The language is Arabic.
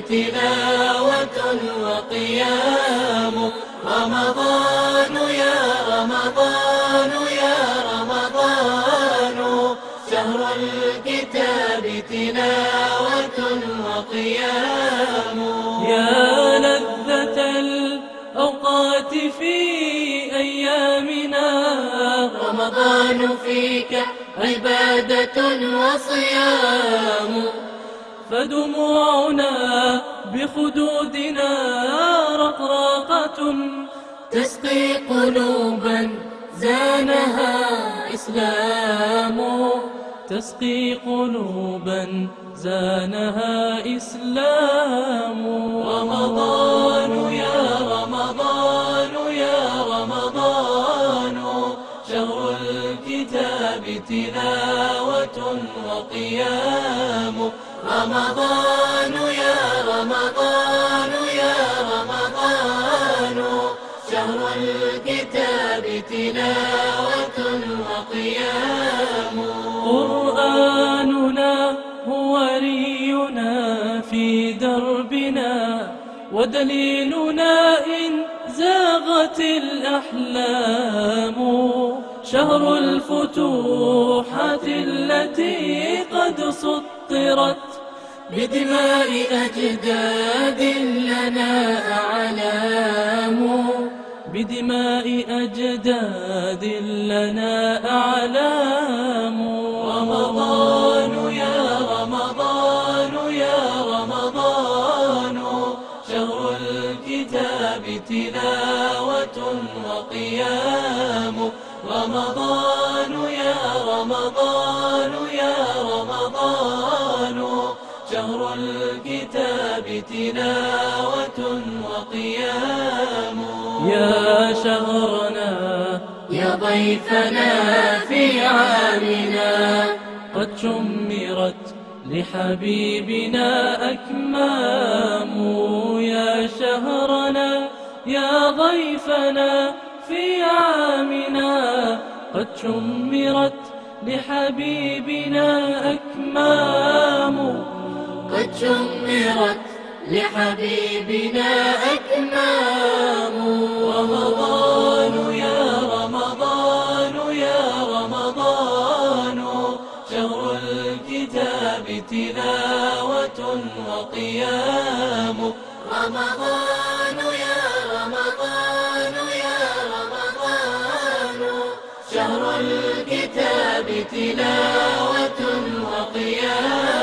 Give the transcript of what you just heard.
تلاوة وقيام. رمضان يا رمضان يا رمضان، شهر الكتاب تلاوة وقيام. يا لذة الأوقات في أيامنا، رمضان فيك عبادة وصيام. فدموعنا بخدودنا رقراقة، تسقي قلوبا زانها إسلام. تسقي قلوبا زانها إسلام. رمضان يا رمضان يا رمضان، شهر الكتاب تلاوة وقيام. رمضان يا رمضان يا رمضان، شهر الكتاب تلاوة وقيام. قرآننا هو ولينا في دربنا، ودليلنا إن زاغت الأحلام. شهر الفتوحات التي قد سطرت بدماء أجداد لنا أعلام. بدماء أجداد لنا أعلام. رمضان يا رمضان يا رمضان، شهر الكتاب تلاوة وقيام. رمضان يا رمضان يا رمضان، شهر الكتاب تلاوة وقيام. يا شهرنا يا ضيفنا في عامنا، قد شمرت لحبيبنا أكمام. يا شهرنا يا ضيفنا في عامنا، قد شمرت لحبيبنا أكمام. قد شمرت لحبيبنا أكمام. رمضان يا رمضان يا رمضان، شهر الكتاب تلاوة وقيام. رمضان يا رمضان يا رمضان، شهر الكتاب تلاوة وقيام.